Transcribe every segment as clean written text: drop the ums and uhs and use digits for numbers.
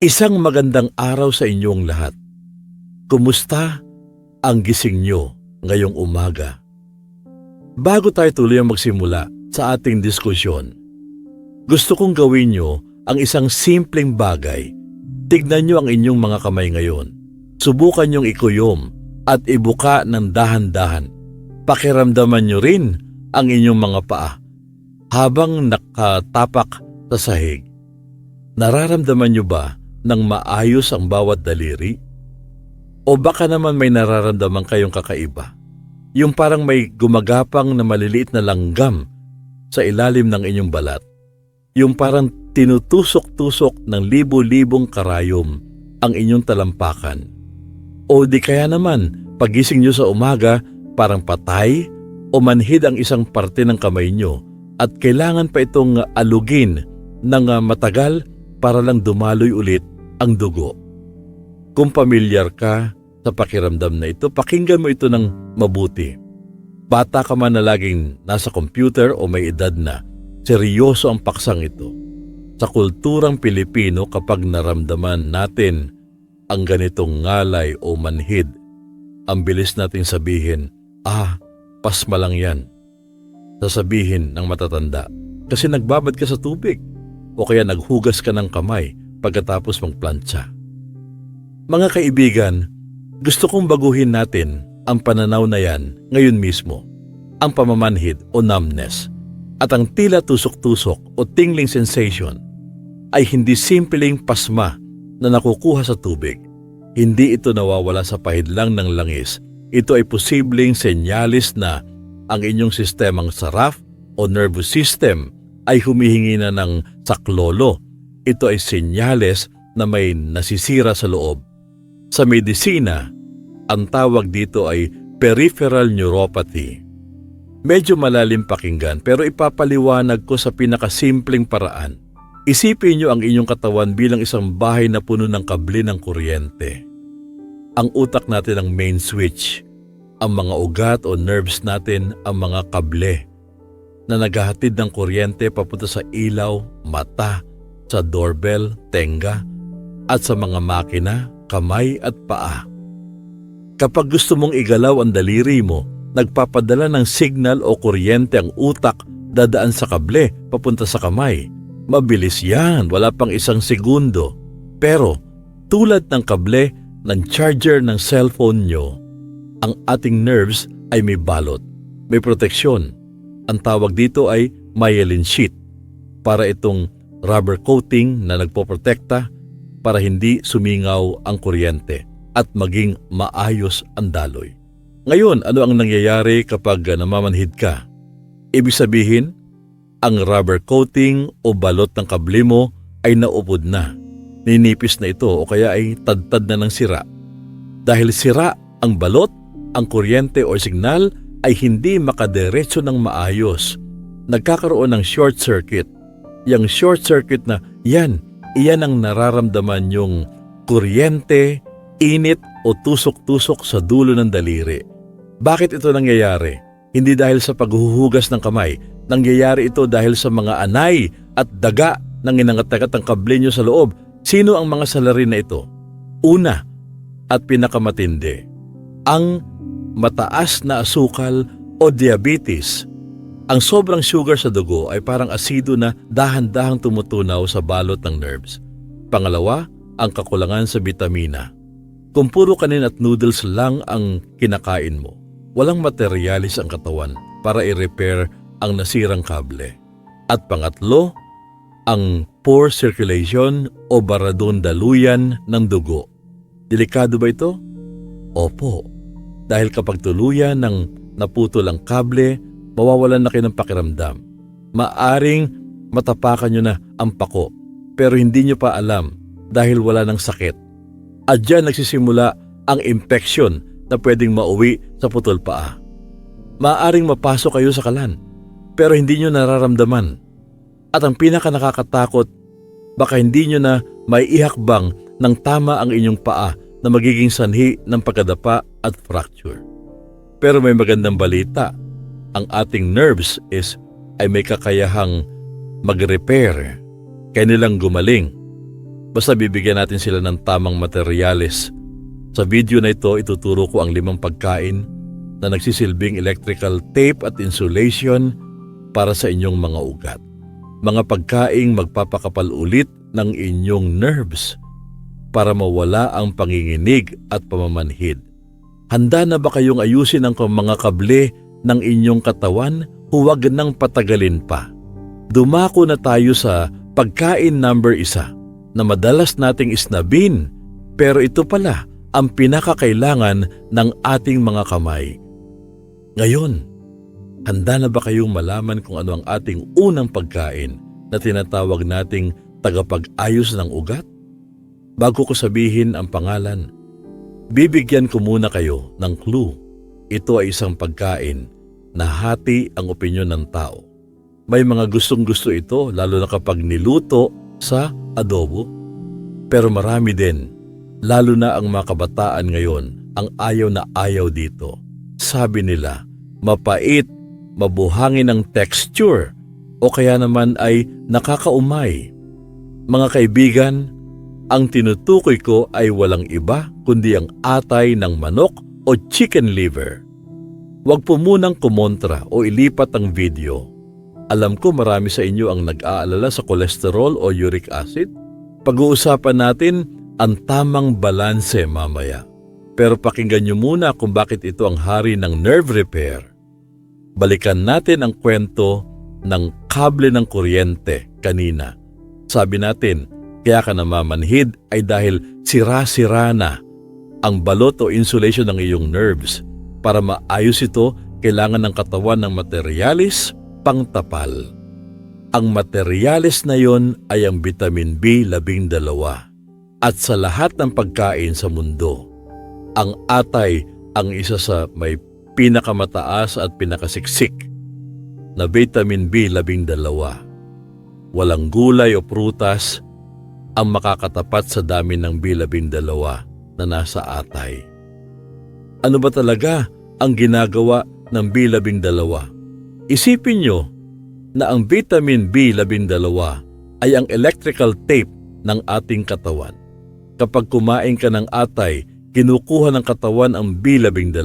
Isang magandang araw sa inyong lahat. Kumusta ang gising nyo ngayong umaga? Bago tayo tuluyang magsimula sa ating diskusyon, gusto kong gawin nyo ang isang simpleng bagay. Tignan nyo ang inyong mga kamay ngayon. Subukan nyong ikuyom at ibuka ng dahan-dahan. Pakiramdaman nyo rin ang inyong mga paa habang nakatapak sa sahig. Nararamdaman nyo ba nang maayos ang bawat daliri? O baka naman may nararamdaman kayong kakaiba? Yung parang may gumagapang na maliliit na langgam sa ilalim ng inyong balat. Yung parang tinutusok-tusok ng libo-libong karayom ang inyong talampakan. O di kaya naman, pagising nyo sa umaga, parang patay o manhid ang isang parte ng kamay nyo at kailangan pa itong alugin ng matagal para lang dumaloy ulit ang dugo. Kung pamilyar ka sa pakiramdam na ito, pakinggan mo ito ng mabuti. Bata ka man na laging nasa computer o may edad na, seryoso ang paksang ito. Sa kulturang Pilipino, kapag naramdaman natin ang ganitong ngalay o manhid, ang bilis nating sabihin, pasma lang yan. Sasabihin ng matatanda, kasi nagbabad ka sa tubig o kaya naghugas ka ng kamay pagkatapos magplantsa. Mga kaibigan, gusto kong baguhin natin ang pananaw na yan ngayon mismo. Ang pamamanhid o numbness at ang tila tusok-tusok o tingling sensation ay hindi simpleng pasma na nakukuha sa tubig. Hindi ito nawawala sa pahidlang ng langis. Ito ay posibleng senyalis na ang inyong sistemang saraf o nervous system ay humihingi na ng saklolo. Ito ay senyales na may nasisira sa loob. Sa medisina, ang tawag dito ay peripheral neuropathy. Medyo malalim pakinggan pero ipapaliwanag ko sa pinakasimpleng paraan. Isipin niyo ang inyong katawan bilang isang bahay na puno ng kable ng kuryente. Ang utak natin ang main switch. Ang mga ugat o nerves natin ang mga kable na naghahatid ng kuryente papunta sa ilaw, mata, sa doorbell, tenga, at sa mga makina, kamay at paa. Kapag gusto mong igalaw ang daliri mo, nagpapadala ng signal o kuryente ang utak dadaan sa kable papunta sa kamay. Mabilis yan, wala pang 1 segundo. Pero tulad ng kable ng charger ng cellphone nyo, ang ating nerves ay may balot, may proteksyon. Ang tawag dito ay myelin sheath, para itong rubber coating na nagpoprotekta para hindi sumingaw ang kuryente at maging maayos ang daloy. Ngayon, ano ang nangyayari kapag namamanhid ka? Ibig sabihin, ang rubber coating o balot ng kable mo ay naupod na. Ninipis na ito o kaya ay tadtad na ng sira. Dahil sira ang balot, ang kuryente o signal ay hindi makadiretso ng maayos. Nagkakaroon ng short circuit. Yang short circuit na iyan ang nararamdaman yung kuryente, init o tusok-tusok sa dulo ng daliri. Bakit ito nangyayari? Hindi dahil sa paghuhugas ng kamay. Nangyayari ito dahil sa mga anay at daga ng inangat-agat ng kable nyo sa loob. Sino ang mga salarin na ito? Una at pinakamatindi, ang mataas na asukal o diabetes. Ang sobrang sugar sa dugo ay parang asido na dahan-dahang tumutunaw sa balot ng nerves. Pangalawa, ang kakulangan sa bitamina. Kung puro kanin at noodles lang ang kinakain mo, walang materialis ang katawan para i-repair ang nasirang kable. At pangatlo, ang poor circulation o baradong daluyan ng dugo. Delikado ba ito? Opo. Dahil kapag tuluyan ng naputol ang kable, mawawalan na kayo ng pakiramdam. Maaring matapakan nyo na ang pako, pero hindi nyo pa alam dahil wala ng sakit. At dyan nagsisimula ang infection na pwedeng mauwi sa putol paa. Maaring mapasok kayo sa kalan, pero hindi nyo nararamdaman. At ang pinaka nakakatakot, baka hindi nyo na maiihakbang ng tama ang inyong paa na magiging sanhi ng pagkadapa at fracture. Pero may magandang balita. Ang ating nerves ay may kakayahang mag-repair, kaya nilang gumaling. Basta bibigyan natin sila ng tamang materyales. Sa video na ito, ituturo ko ang 5 pagkain na nagsisilbing electrical tape at insulation para sa inyong mga ugat. Mga pagkaing magpapakapal ulit ng inyong nerves para mawala ang panginginig at pamamanhid. Handa na ba kayong ayusin ang mga kable ng inyong katawan? Huwag nang patagalin pa. Dumako na tayo sa pagkain number 1 na madalas nating isnabin, pero ito pala ang pinakakailangan ng ating mga kamay. Ngayon, handa na ba kayong malaman kung ano ang ating unang pagkain na tinatawag nating tagapag-ayos ng ugat? Bago ko sabihin ang pangalan, bibigyan ko muna kayo ng clue. Ito ay isang pagkain na hati ang opinyon ng tao. May mga gustong-gusto ito lalo na kapag niluto sa adobo. Pero marami din, lalo na ang mga kabataan ngayon, ang ayaw na ayaw dito. Sabi nila, mapait, mabuhangin ang texture, o kaya naman ay nakakaumay. Mga kaibigan, ang tinutukoy ko ay walang iba kundi ang atay ng manok o chicken liver. Huwag po munang kumontra o ilipat ang video. Alam ko marami sa inyo ang nag-aalala sa cholesterol o uric acid. Pag-uusapan natin ang tamang balanse mamaya. Pero pakinggan nyo muna kung bakit ito ang hari ng nerve repair. Balikan natin ang kwento ng kable ng kuryente kanina. Sabi natin, kaya ka namamanhid ay dahil sira-sira na ang balot o insulation ng iyong nerves. Para maayos ito, kailangan ng katawan ng materyales pangtapal. Ang materyales na yon ay ang vitamin B12. At sa lahat ng pagkain sa mundo, ang atay ang isa sa may pinakamataas at pinakasiksik na vitamin B12. Walang gulay o prutas ang makakatapat sa dami ng B12 na nasa atay. Ano ba talaga ang ginagawa ng B12? Isipin nyo na ang vitamin B12 ay ang electrical tape ng ating katawan. Kapag kumain ka ng atay, kinukuha ng katawan ang B12.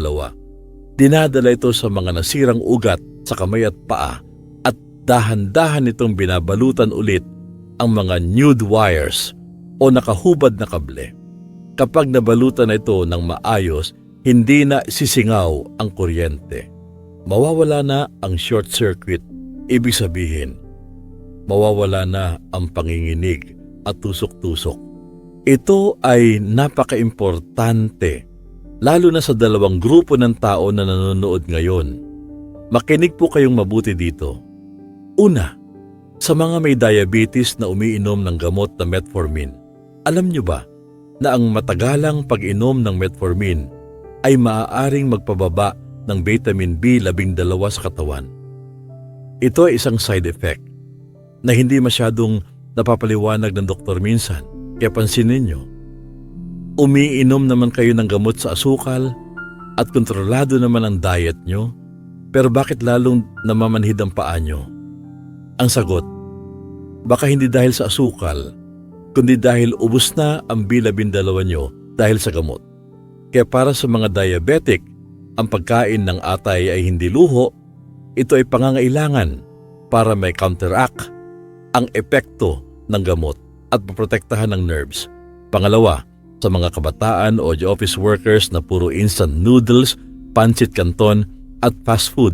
Dinadala ito sa mga nasirang ugat sa kamay at paa at dahan-dahan itong binabalutan ulit ang mga nude wires o nakahubad na kable. Kapag nabalutan na ito ng maayos, hindi na sisingaw ang kuryente. Mawawala na ang short circuit. Ibig sabihin, mawawala na ang panginginig at tusok-tusok. Ito ay napaka-importante, lalo na sa 2 grupo ng tao na nanonood ngayon. Makinig po kayong mabuti dito. Una, sa mga may diabetes na umiinom ng gamot na metformin, alam nyo ba na ang matagalang pag-inom ng metformin ay maaaring magpababa ng vitamin B12 sa katawan? Ito ay isang side effect na hindi masyadong napapaliwanag ng doktor minsan. Kaya pansinin nyo, umiinom naman kayo ng gamot sa asukal at kontrolado naman ang diet nyo, pero bakit lalong namamanhid ang paa nyo? Ang sagot, baka hindi dahil sa asukal, kundi dahil ubos na ang B12 nyo dahil sa gamot. Kaya para sa mga diabetic, ang pagkain ng atay ay hindi luho, ito ay pangangailangan para may counteract ang epekto ng gamot at maprotektahan ng nerves. Pangalawa, sa mga kabataan o office workers na puro instant noodles, pancit canton at fast food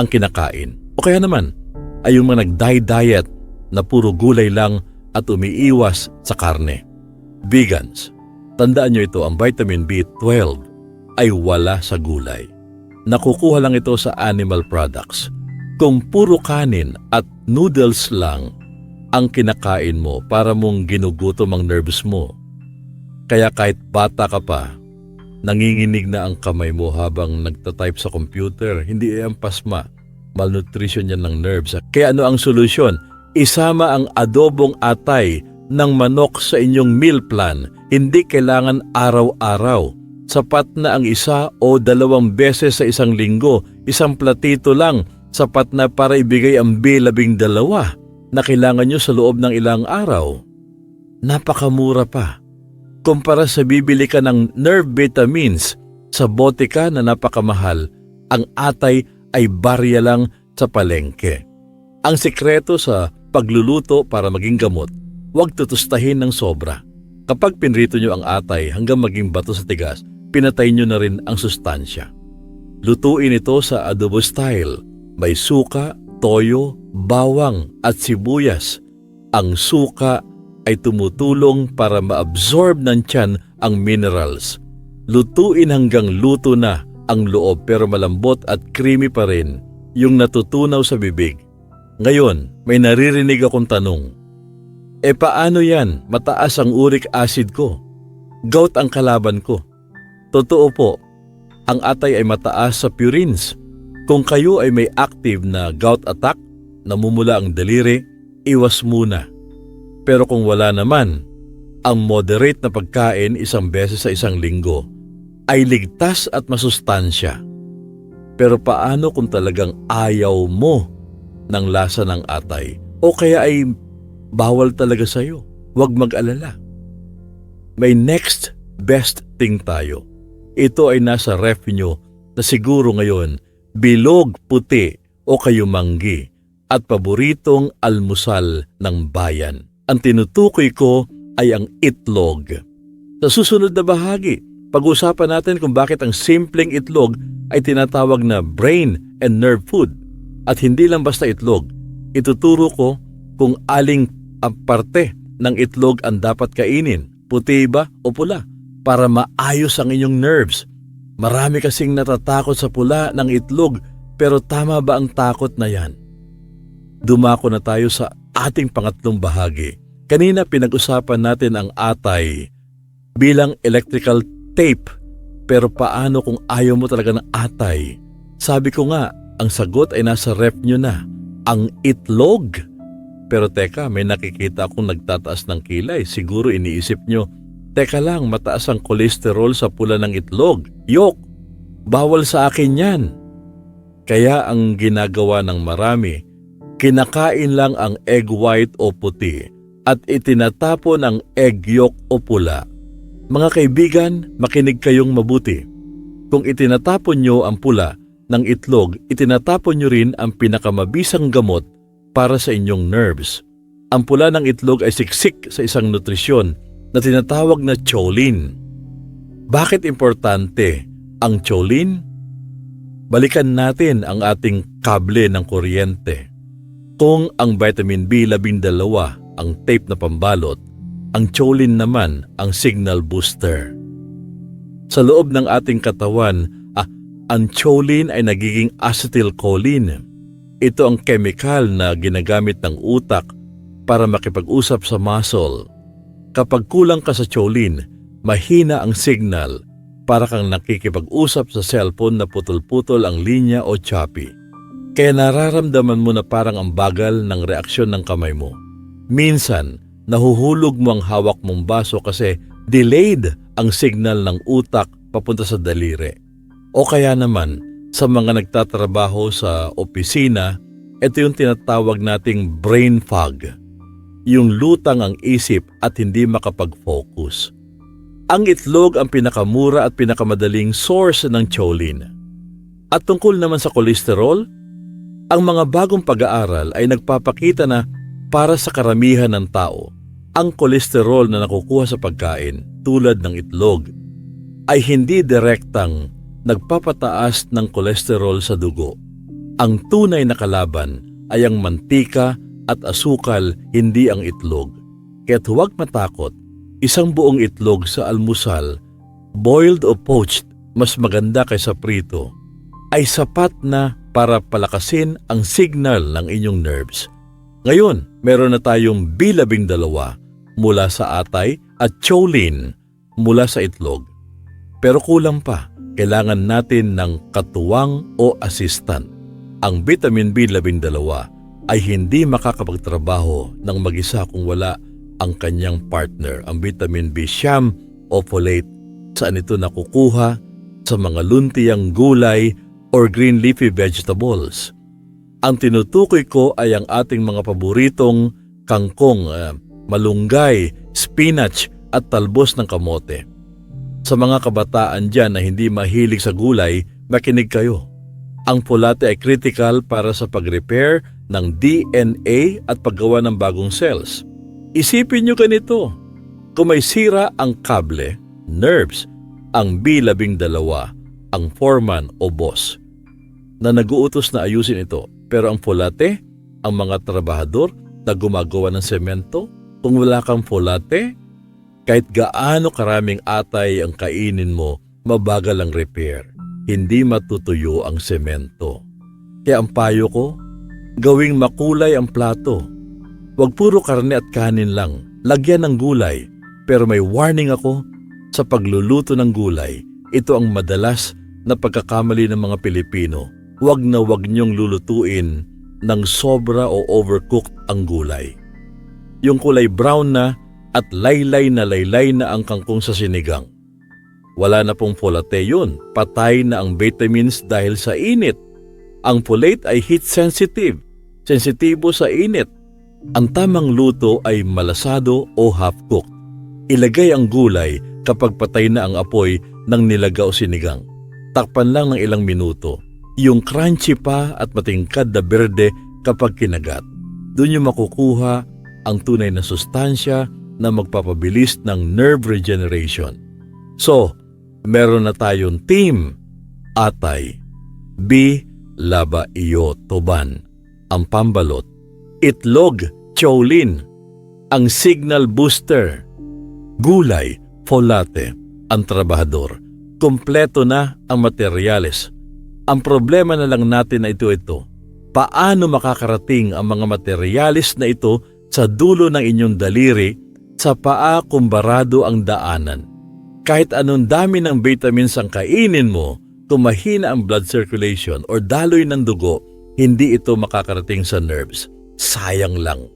ang kinakain. O kaya naman ay yung mga nag-diet na puro gulay lang at umiiwas sa karne. Vegans, tandaan nyo ito, ang vitamin B12 ay wala sa gulay. Nakukuha lang ito sa animal products. Kung puro kanin at noodles lang ang kinakain mo, para mong ginugutom ang nerves mo. Kaya kahit bata ka pa, nanginginig na ang kamay mo habang nagtatype sa computer. Hindi ang pasma. Malnutrition yan ng nerves. Kaya ano ang solusyon? Isama ang adobong atay ng manok sa inyong meal plan. Hindi kailangan araw-araw. Sapat na ang 1 o 2 beses sa isang linggo. Isang platito lang, sapat na para ibigay ang B12 na kailangan nyo sa loob ng ilang araw. napakamura pa. Kumpara sa bibili ka ng nerve vitamins sa botika na napakamahal, ang atay ay barya lang sa palengke. Ang sikreto sa pagluluto para maging gamot, huwag tutustahin ng sobra. Kapag pinrito nyo ang atay hanggang maging bato sa tigas, pinatay nyo na rin ang sustansya. Lutuin ito sa adobo style. May suka, toyo, bawang at sibuyas. Ang suka ay tumutulong para ma-absorb ng tiyan ang minerals. Lutuin hanggang luto na ang loob pero malambot at creamy pa rin yung natutunaw sa bibig. Ngayon, may naririnig akong tanong. Paano yan? Mataas ang uric acid ko. Gout ang kalaban ko. Totoo po, ang atay ay mataas sa purines. Kung kayo ay may active na gout attack, namumula ang daliri, iwas muna. Pero kung wala naman, ang moderate na pagkain 1 beses sa 1 linggo ay ligtas at masustansya. Pero paano kung talagang ayaw mo ng lasa ng atay o kaya ay bawal talaga sa'yo? Huwag mag-alala. May next best thing tayo. Ito ay nasa ref nyo na siguro ngayon bilog puti o kayumanggi at paboritong almusal ng bayan. Ang tinutukoy ko ay ang itlog. Sa susunod na bahagi, pag-usapan natin kung bakit ang simpleng itlog ay tinatawag na brain and nerve food. At hindi lang basta itlog, ituturo ko kung aling parte ng itlog ang dapat kainin, puti ba o pula, para maayos ang inyong nerves. Marami kasing natatakot sa pula ng itlog, pero tama ba ang takot na yan? Dumako na tayo sa ating pangatlong bahagi. Kanina pinag-usapan natin ang atay bilang electrical tape. Pero paano kung ayaw mo talaga ng atay? Sabi ko nga, ang sagot ay nasa ref nyo na, ang itlog. Pero teka, may nakikita akong nagtataas ng kilay. Siguro iniisip nyo, teka lang, mataas ang kolesterol sa pula ng itlog. Yok, bawal sa akin yan. Kaya ang ginagawa ng marami, kinakain lang ang egg white o puti at itinatapon ang egg yolk o pula. Mga kaibigan, makinig kayong mabuti. Kung itinatapon nyo ang pula ng itlog, itinatapon nyo rin ang pinakamabisang gamot para sa inyong nerves. Ang pula ng itlog ay siksik sa isang nutrisyon na tinatawag na choline. Bakit importante ang choline? Balikan natin ang ating kable ng kuryente. Kung ang vitamin B12 ang tape na pambalot, ang choline naman ang signal booster. Sa loob ng ating katawan, ang choline ay nagiging acetylcholine. Ito ang chemical na ginagamit ng utak para makipag-usap sa muscle. Kapag kulang ka sa choline, mahina ang signal para kang nakikipag-usap sa cellphone na putol-putol ang linya o choppy. Kaya nararamdaman mo na parang ang bagal ng reaksyon ng kamay mo. Minsan, nahuhulog mo ang hawak mong baso kasi delayed ang signal ng utak papunta sa daliri. O kaya naman, sa mga nagtatrabaho sa opisina, ito yung tinatawag nating brain fog. Yung lutang ang isip at hindi makapag-focus. Ang itlog ang pinakamura at pinakamadaling source ng choline. At tungkol naman sa kolesterol, ang mga bagong pag-aaral ay nagpapakita na para sa karamihan ng tao, ang kolesterol na nakukuha sa pagkain tulad ng itlog ay hindi direktang nagpapataas ng kolesterol sa dugo. Ang tunay na kalaban ay ang mantika at asukal, hindi ang itlog. Kaya't huwag matakot, isang buong itlog sa almusal, boiled o poached, mas maganda kaysa prito, ay sapat na para palakasin ang signal ng inyong nerves. Ngayon, meron na tayong B12 mula sa atay at choline mula sa itlog. Pero kulang pa, kailangan natin ng katuwang o assistant. Ang vitamin B12 ay hindi makakapagtrabaho ng mag-isa kung wala ang kanyang partner, ang vitamin B siyam o folate. Saan ito nakukuha? Sa mga luntiang gulay or green leafy vegetables. Ang tinutukoy ko ay ang ating mga paboritong kangkong, malunggay, spinach at talbos ng kamote. Sa mga kabataan dyan na hindi mahilig sa gulay, makinig kayo. Ang folate ay critical para sa pag-repair ng DNA at paggawa ng bagong cells. Isipin nyo ganito, kung may sira ang kable, nerves, ang B12, ang foreman o boss, na nag-uutos na ayusin ito. Pero ang folate, ang mga trabahador na gumagawa ng semento, kung wala kang folate, kahit gaano karaming atay ang kainin mo, mabagal ang repair. Hindi matutuyo ang semento. Kaya ang payo ko, gawing makulay ang plato. Huwag puro karne at kanin lang. Lagyan ng gulay. Pero may warning ako, sa pagluluto ng gulay, ito ang madalas na pagkakamali ng mga Pilipino. Huwag na huwag niyong lulutuin ng sobra o overcooked ang gulay. Yung kulay brown na at laylay na ang kangkong sa sinigang. Wala na pong folate yun. Patay na ang vitamins dahil sa init. Ang folate ay heat sensitive. Sensitibo sa init. Ang tamang luto ay malasado o half-cooked. Ilagay ang gulay kapag patay na ang apoy ng nilaga o sinigang. Takpan lang ng ilang minuto. Yung crunchy pa at matingkad na berde kapag kinagat. Doon yung makukuha ang tunay na sustansya na magpapabilis ng nerve regeneration. So, meron na tayong team. Atay, B. Laba iyo toban, ang pambalot. Itlog, choline, ang signal booster. Gulay, folate, ang trabahador. Kompleto na ang materyales. Ang problema na lang natin na ito. Paano makakarating ang mga materyales na ito sa dulo ng inyong daliri sa paa kung barado ang daanan? Kahit anong dami ng vitamins ang kainin mo, kung mahina ang blood circulation or daloy ng dugo, hindi ito makakarating sa nerves. Sayang lang.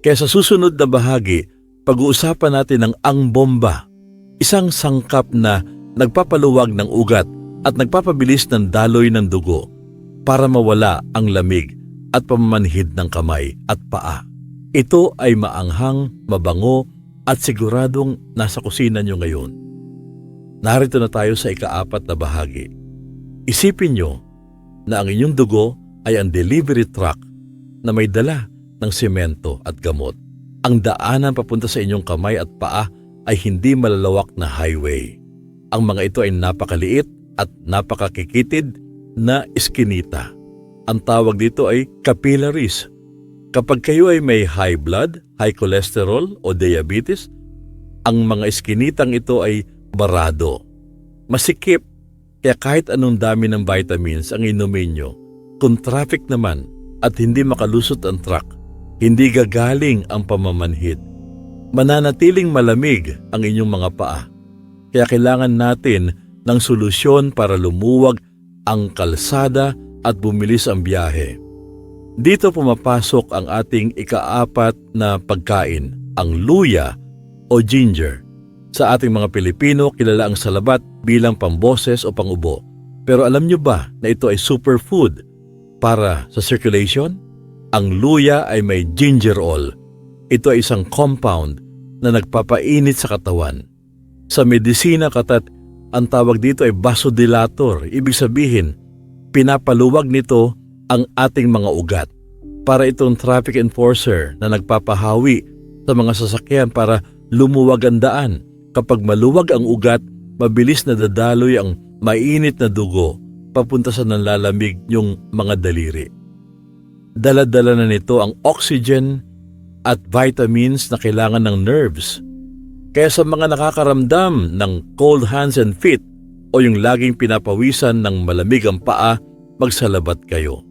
Kaya sa susunod na bahagi, pag-uusapan natin ang bomba. Isang sangkap na nagpapaluwag ng ugat at nagpapabilis ng daloy ng dugo para mawala ang lamig at pamamanhid ng kamay at paa. Ito ay maanghang, mabango at siguradong nasa kusina nyo ngayon. Narito na tayo sa ika-4 na bahagi. Isipin nyo na ang inyong dugo ay ang delivery truck na may dala ng semento at gamot. Ang daanan papunta sa inyong kamay at paa ay hindi malalawak na highway. Ang mga ito ay napakaliit at napakakikitid na iskinita. Ang tawag dito ay capillaries. Kapag kayo ay may high blood, high cholesterol o diabetes, ang mga iskinitang ito ay barado. Masikip, kaya kahit anong dami ng vitamins ang inumin nyo, kung traffic naman at hindi makalusot ang truck, hindi gagaling ang pamamanhid. Mananatiling malamig ang inyong mga paa. Kaya kailangan natin ng solusyon para lumuwag ang kalsada at bumilis ang biyahe. Dito pumapasok ang ating ika-4 na pagkain, ang luya o ginger. Sa ating mga Pilipino, kilala ang salabat bilang pamboses o pangubo. Pero alam nyo ba na ito ay superfood para sa circulation? Ang luya ay may gingerol. Ito ay isang compound na nagpapainit sa katawan. Sa medisina katat, ang tawag dito ay vasodilator. Ibig sabihin, pinapaluwag nito ang ating mga ugat. Para itong traffic enforcer na nagpapahawi sa mga sasakyan para lumuwag ang daan. Kapag maluwag ang ugat, mabilis na dadaloy ang mainit na dugo papunta sa nanlalamig yung mga daliri. Dala-dala na nito ang oxygen at vitamins na kailangan ng nerves. Kaya sa mga nakakaramdam ng cold hands and feet o yung laging pinapawisan ng malamig ang paa, magsalabat kayo.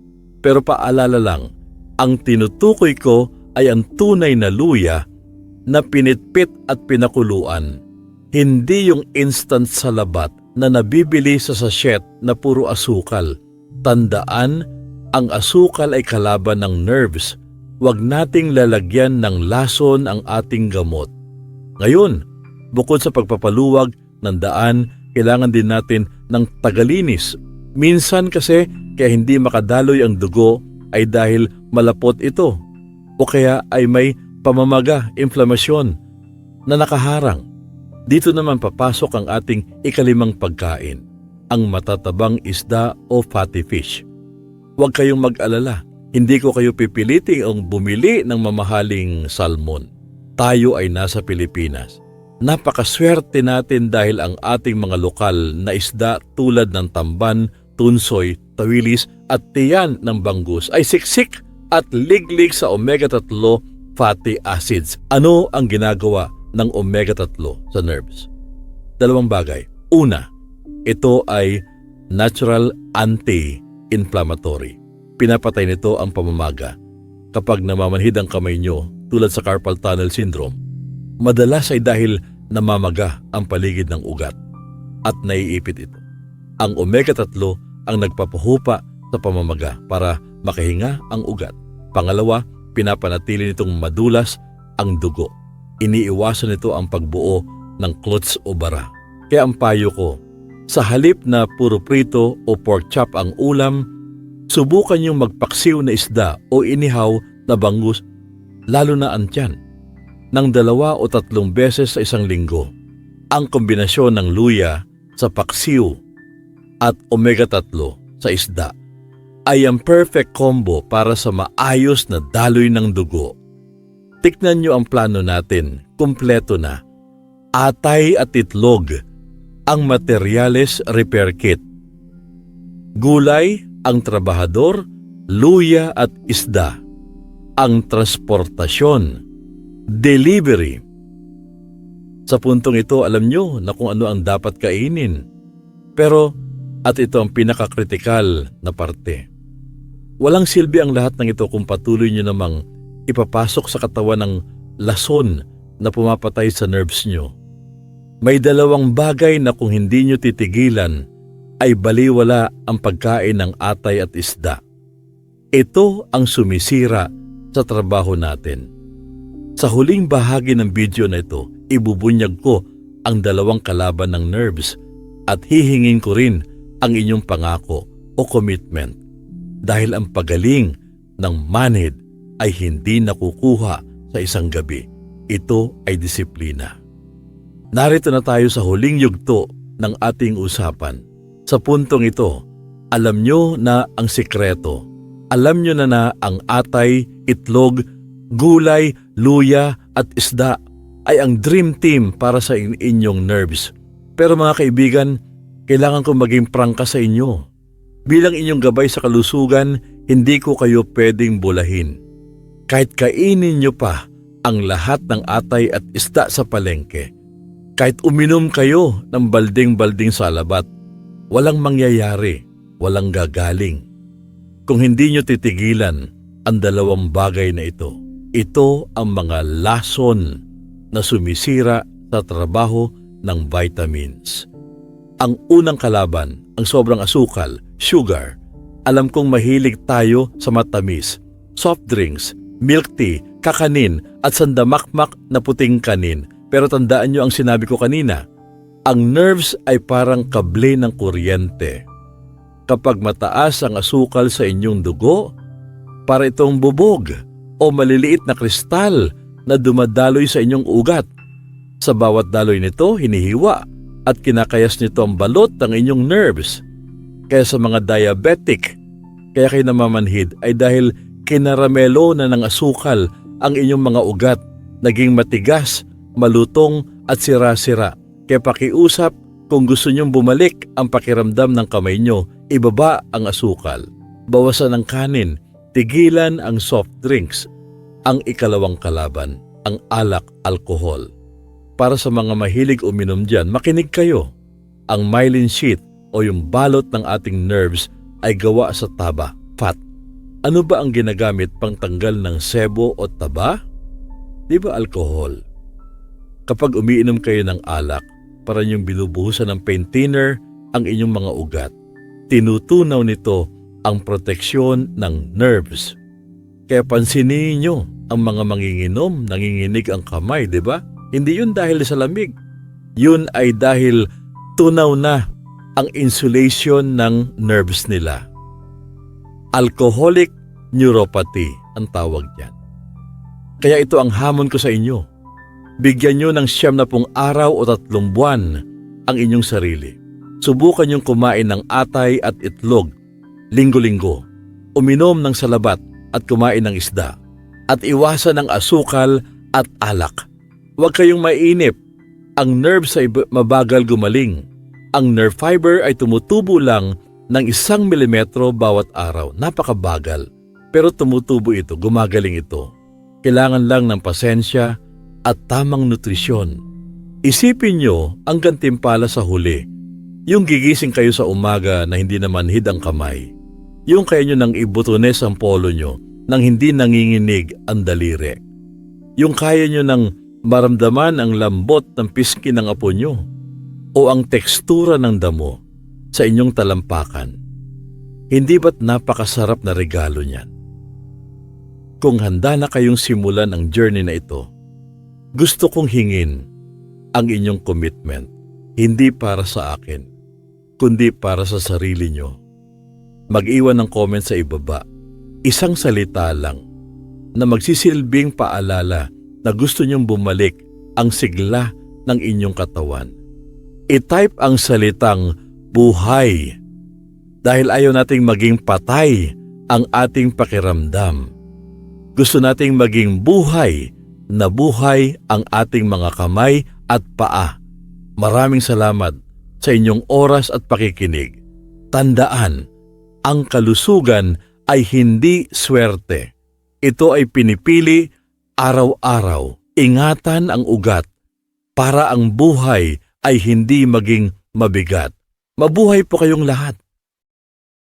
Pero paalala lang, ang tinutukoy ko ay ang tunay na luya na pinitpit at pinakuluan. Hindi yung instant salabat na nabibili sa sachet na puro asukal. Tandaan, ang asukal ay kalaban ng nerves. Huwag nating lalagyan ng lason ang ating gamot. Ngayon, bukod sa pagpapaluwag ng daan, kailangan din natin ng tagalinis. Minsan kasi kaya hindi makadaloy ang dugo ay dahil malapot ito o kaya ay may pamamaga, inflamasyon. na nakaharang. Dito naman papasok ang ating ikalimang pagkain, ang matatabang isda o fatty fish. Huwag kayong mag-alala, hindi ko kayo pipiliting ang bumili ng mamahaling salmon. Tayo ay nasa Pilipinas. Napakaswerte natin dahil ang ating mga lokal na isda tulad ng tamban, tunsoy, tawilis at tiyan ng bangus ay siksik at liglig sa omega-3 fatty acids. Ano ang ginagawa ng omega-3 sa nerves? Dalawang bagay. Una, ito ay natural anti-inflammatory. Pinapatay nito ang pamamaga. Kapag namamanhid ang kamay nyo tulad sa carpal tunnel syndrome, madalas ay dahil namamaga ang paligid ng ugat at naiipit ito. Ang omega-3 ang nagpapahupa sa pamamaga para makahinga ang ugat. Pangalawa, pinapanatili nitong madulas ang dugo. Iniiwasan nito ang pagbuo ng clots o bara. Kaya ang payo ko, sa halip na puro prito o pork chop ang ulam, subukan yung magpaksiw na isda o inihaw na bangus, lalo na ang tiyan, ng 2 o 3 beses sa isang linggo. Ang kombinasyon ng luya sa paksiw at omega-3 sa isda ay ang perfect combo para sa maayos na daloy ng dugo. Tiknan nyo ang plano natin, kumpleto na. Atay at itlog, ang materyales repair kit. Gulay, ang trabahador, luya at isda, ang transportasyon, delivery. Sa puntong ito, alam nyo na kung ano ang dapat kainin. Pero, at ito ang pinakakritikal na parte, walang silbi ang lahat ng ito kung patuloy nyo namang ipapasok sa katawan ng lason na pumapatay sa nerves nyo. May 2 bagay na kung hindi nyo titigilan, ay baliwala ang pagkain ng atay at isda. Ito ang sumisira sa trabaho natin. Sa huling bahagi ng video na ito, ibubunyag ko ang 2 kalaban ng nerves at hihingin ko rin ang inyong pangako o commitment. Dahil ang pagaling ng manhid ay hindi nakukuha sa isang gabi. Ito ay disiplina. Narito na tayo sa huling yugto ng ating usapan. Sa puntong ito, alam nyo na ang sikreto. Alam nyo na ang atay, itlog, gulay, luya at isda ay ang dream team para sa inyong nerves. Pero mga kaibigan, kailangan kong maging prangka sa inyo. Bilang inyong gabay sa kalusugan, hindi ko kayo pwedeng bulahin. Kahit kainin nyo pa ang lahat ng atay at isda sa palengke, kahit uminom kayo ng balding-balding salabat, walang mangyayari, walang gagaling. Kung hindi nyo titigilan ang 2 bagay na ito ang mga lason na sumisira sa trabaho ng vitamins. Ang unang kalaban, ang sobrang asukal, sugar. Alam kong mahilig tayo sa matamis, soft drinks, milk tea, kakanin at sandamakmak na puting kanin. Pero tandaan nyo ang sinabi ko kanina, ang nerves ay parang kable ng kuryente. Kapag mataas ang asukal sa inyong dugo, para itong bubog o maliliit na kristal na dumadaloy sa inyong ugat. Sa bawat daloy nito, hinihiwa at kinakayas nito ang balot ng inyong nerves. Kaya sa mga diabetic, kaya kayo namamanhid ay dahil kinaramelo na ng asukal ang inyong mga ugat, naging matigas, malutong at sira-sira. Kaya pakiusap, kung gusto nyong bumalik ang pakiramdam ng kamay nyo, ibaba ang asukal, bawasan ang kanin, tigilan ang soft drinks. Ang ikalawang kalaban, ang alak, alkohol. Para sa mga mahilig uminom dyan, makinig kayo. Ang myelin sheath o yung balot ng ating nerves ay gawa sa taba, fat. Ano ba ang ginagamit pang tanggal ng sebo o taba? Di ba alcohol? Kapag umiinom kayo ng alak, para niyong binubuhusan ng pain thinner ang inyong mga ugat. Tinutunaw nito ang proteksyon ng nerves. Kaya pansinin niyo ang mga manginginom, nanginginig ang kamay, di ba? Hindi yun dahil sa lamig. Yun ay dahil tunaw na ang insulation ng nerves nila. Alcoholic neuropathy ang tawag diyan. Kaya ito ang hamon ko sa inyo. Bigyan nyo ng 90 araw o 3 buwan ang inyong sarili. Subukan nyong kumain ng atay at itlog linggo-linggo, uminom ng salabat at kumain ng isda, at iwasan ng asukal at alak. Huwag kayong mainip. Ang nerves ay mabagal gumaling. Ang nerve fiber ay tumutubo lang ng 1 milimetro bawat araw. Napakabagal. Pero tumutubo ito, gumagaling ito. Kailangan lang ng pasensya at tamang nutrisyon. Isipin nyo ang gantimpala sa huli. Yung gigising kayo sa umaga na hindi na manhid ang kamay. Yung kaya nyo nang ibutunes ang polo nyo nang hindi nanginginig ang daliri. Yung kaya nyo nang maramdaman ang lambot ng pisngi ng apo nyo o ang tekstura ng damo sa inyong talampakan. Hindi ba't napakasarap na regalo niyan? Kung handa na kayong simulan ang journey na ito, gusto kong hingin ang inyong commitment, hindi para sa akin, kundi para sa sarili nyo. Mag-iwan ng comment sa ibaba, isang salita lang, na magsisilbing paalala na gusto nyong bumalik ang sigla ng inyong katawan. I-type ang salitang buhay dahil ayaw nating maging patay ang ating pakiramdam. Gusto nating maging buhay na buhay ang ating mga kamay at paa. Maraming salamat sa inyong oras at pakikinig. Tandaan, ang kalusugan ay hindi swerte. Ito ay pinipili araw-araw. Ingatan ang ugat para ang buhay ay hindi maging mabigat. Mabuhay po kayong lahat.